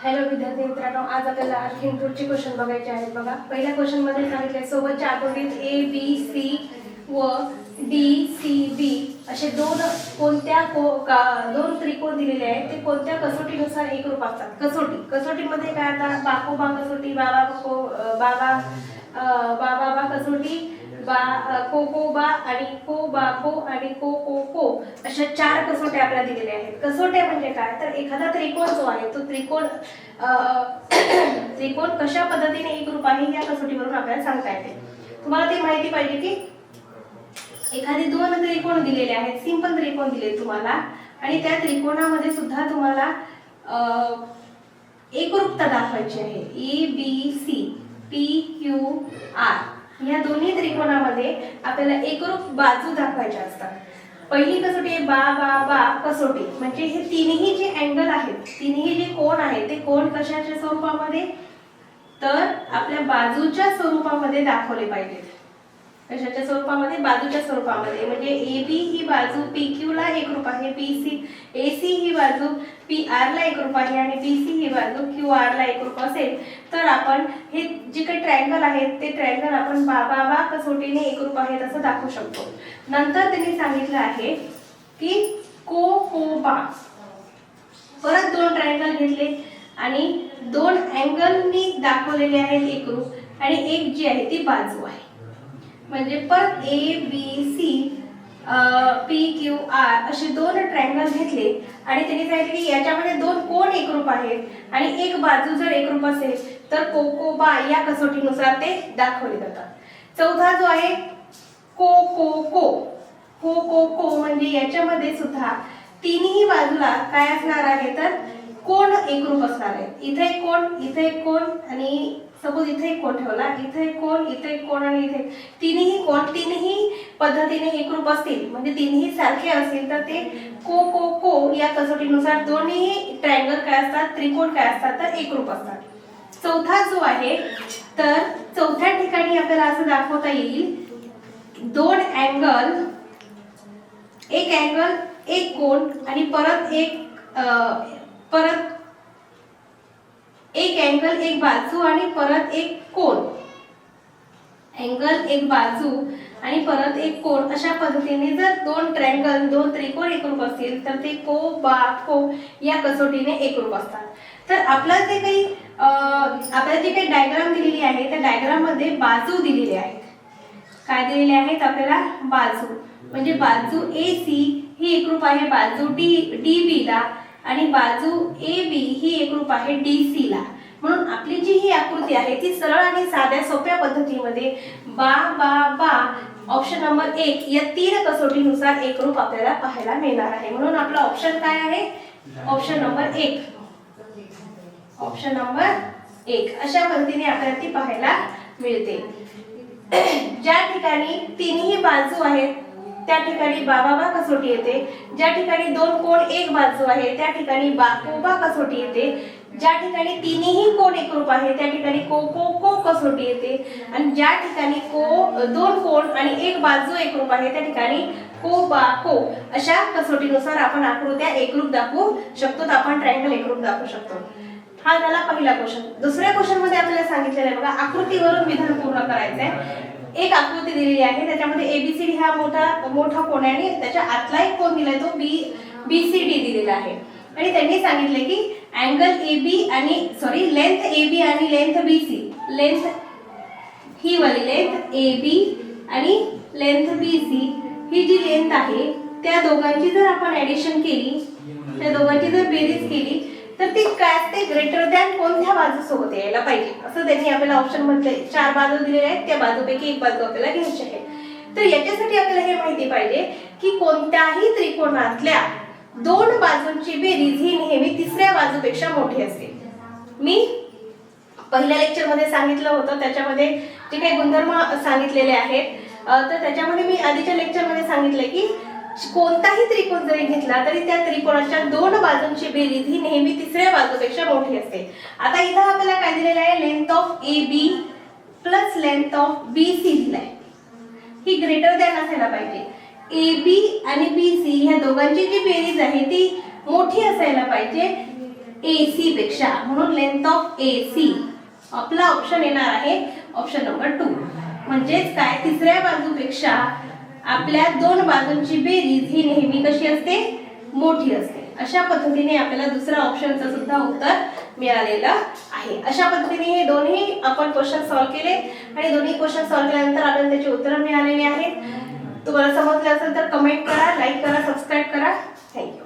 Hello विद्यार्थी मित्रांनो, आज आपल्याला आणखी पुढचे क्वेश्चन बघायचे आहेत. बघा, पहिल्या क्वेश्चन मध्ये सांगितले सोबतच्या आकृतीत ए बी सी व डी सी बी असे दोन त्रिकोण दिलेले आहेत. ते कोणत्या कसोटीनुसार एकरूप असतात? कसोटीमध्ये काय आता बाकोबा कसोटी, बाबा कसोटी, कोकोबा आणि को आणि को अशा 4 कसोट्या आपल्याला दिलेल्या आहेत. कसोट्या म्हणजे काय तर एखादा त्रिकोण जो आहे तो त्रिकोण कशा पद्धतीने एकरूप आहे या कसोटीवरून आपल्याला सांगता येते. तुम्हाला ते माहिती पाहिजे की एखादी 2 त्रिकोण दिलेले आहेत, सिंपल त्रिकोण दिले तुम्हाला, आणि त्या त्रिकोणामध्ये सुद्धा तुम्हाला एकरूपता दाखवायची आहे. A B C P Q R या दोन्ही त्रिकोणामध्ये आपल्याला एकरूप बाजू दाखवायच्या असतात. पहिली कसोटी आहे बा कसोटी, म्हणजे हे तिन्ही जे अँगल आहेत, तिन्ही जे कोण आहेत ते कोण कशाच्या स्वरूपामध्ये तर आपल्या बाजूच्या स्वरूपामध्ये दाखवले पाहिजेत. कशाच्या स्वरूपामध्ये? बाजूच्या स्वरूपामध्ये. म्हणजे ए बी ही बाजू पी क्यू ला एकरूप आहे, ए सी ही बाजू पी आर ला एकरूप आहे आणि बी सी ही बाजू क्यू आर ला एकरूप असेल तर आपण हे जे काही ट्रायंगल आहेत ते ट्रायंगल आपण बा कसोटीने एकरूप आहेत असं दाखवू शकतो. नंतर त्यांनी सांगितलं आहे की को परत 2 ट्रायंगल घेतले आणि 2 अँगलनी दाखवलेले आहेत एकरूप, आणि एक जी आहे ती बाजू आहे. म्हणजे परत A B C P Q R असे 2 ट्रायंगल घेतले आणि त्यांनी सांगितले की याच्यामध्ये 2 कोण एकरूप आहेत आणि एक बाजू जर एकरूप असेल तर कोकोबा या कसोटीनुसार ते दाखवले जातात. चौथा जो आहे को म्हणजे याच्यामध्ये सुद्धा तिन्ही बाजूला काय असणार आहे तर कोण एकरूप असणार आहे. इथे एक कोण आणि सपोज इथे एक कोण ठेवला, इथे एक कोण आणि इथे तिन्ही कोण तिन्ही पद्धतीने एकरूप असतील, म्हणजे तिन्ही सारखे असतील तर ते को या कसोटीनुसार दोन्ही ट्रायंगल काय असतात, त्रिकोण काय असतात तर एकरूप असतात. चौथा जो आहे तर चौथ्या ठिकाणी आपल्याला असं दाखवता येईल 2 अँगल, एक कोण आणि परत एक अँगल, एक बाजू आणि परत एक कोण. अँगल, एक बाजू आणि परत एक कोण अशा पद्धतीने जर 2 ट्रायंगल 2 त्रिकोण एकरूप असतील तर ते को या कसोटीने एकरूप असतात. तर आपल्याला जे काही डायग्राम दिलेली आहे त्या डायग्राम मध्ये बाजू दिलेली आहेत. काय दिलेले आहेत आपल्याला? बाजू. म्हणजे बाजू ए सी ही एकरूप आहे बाजू डी बी ला आणि बाजू ए बी ही एकरूप आहे डी सी ला. म्हणून आपली जी ही आकृती आहे ती सरळ आणि साध्या सोप्या पद्धतीमध्ये बा ऑप्शन नंबर 1 या 3 कसोटीनुसार एकरूप आपल्याला पाहायला मिळणार आहे. म्हणून आपला ऑप्शन काय आहे? Option number 1. ऑप्शन नंबर 1 अशा पद्धतीने आपल्याला ती पाहायला मिळते. ज्या ठिकाणी तिन्ही बाजू आहेत त्या ठिकाणी बा कसोटी येते. ज्या ठिकाणी 2 कोण एक बाजू आहे त्या ठिकाणी बाकोबा कसोटी येते. ज्या ठिकाणी तिन्ही कोण एकरूप आहे त्या ठिकाणी को कसोटी येते. आणि ज्या ठिकाणी 2 कोण आणि एक बाजू एकरूप आहे त्या ठिकाणी को अशा कसोटीनुसार आपण आकृत्या एकरूप दाखवू शकतो, आपण ट्रायंगल एकरूप दाखवू शकतो. हा झाला पहिला क्वेश्चन. दुसऱ्या क्वेश्चन मध्ये आपल्याला सांगितलेलं आहे बघा, आकृतीवरून विधान पूर्ण करायचं आहे. एक आकृती दिलेली आहे त्याच्यामध्ये एबीसीडी हा मोठा कोण आहे आणि त्याच्या आतला एक कोण दिलाय तो बीसीडी दिलेला आहे. आणि त्यांनी सांगितले की अँगल AB आणि लेंथ AB आणि लेंथ BC, लेंथ ही वाली लेंथ AB आणि लेंथ BC ही जी लेंथ आहे त्या दोघांची जर आपण ऍडिशन केली, त्या दोघांची जर बेरीज केली तर ती काय असते? ग्रेटर दॅन कोणत्या बाजू सोबत यायला पाहिजे असं त्यांनी आपल्याला ऑप्शन मध्ये 4 बाजू दिलेल्या आहेत. त्या बाजूपैकी एक बाजू आपल्याला घ्यायची आहे. तर याच्यासाठी आपल्याला हे माहिती पाहिजे की कोणत्याही त्रिकोणातल्या 2 बाजूंची बेरीज ही नेहमी तिसऱ्या बाजूपेक्षा मोठी असते. मी पहिल्या लेक्चर मध्ये सांगितलं होतं, त्याच्यामध्ये जे काही गुणधर्म सांगितलेले आहेत तर त्याच्यामध्ये मी आधीच्या लेक्चर मध्ये सांगितलं की कोणताही त्रिकोण जरी घेतला तरी त्या त्रिकोणाच्या 2 बाजूंची बेरीज ही नेहमी तिसऱ्या बाजूपेक्षा मोठी असते. आता इथं आपल्याला काय दिलेलं आहे? Length of AB plus length of BC दिलाय. ही ग्रेटर दॅन असायला पाहिजे. AB आणि BC ह्या दोघांची जी बेरीज आहे ती मोठी असायला पाहिजे AC पेक्षा, म्हणून लेंथ ऑफ AC आपला ऑप्शन येणार आहे ऑप्शन नंबर 2. म्हणजेच काय, तिसऱ्या बाजूपेक्षा आपल्या दोन बाजूंची बेरीज ही नेहमी कशी असते, मोठी असते. अशा पद्धतीने आपल्याला दुसऱ्या ऑप्शनचं सुद्धा उत्तर मिळालेलं आहे. अशा पद्धतीने हे दोन्ही आपण क्वेश्चन सॉल्व्ह केले आणि दोन्ही क्वेश्चन सॉल्व्ह केल्यानंतर आपल्याला त्याची उत्तरं मिळालेली आहेत. तुम्हाला समजलं असेल तर कमेंट करा, लाईक करा, सबस्क्राईब करा. थँक्यू.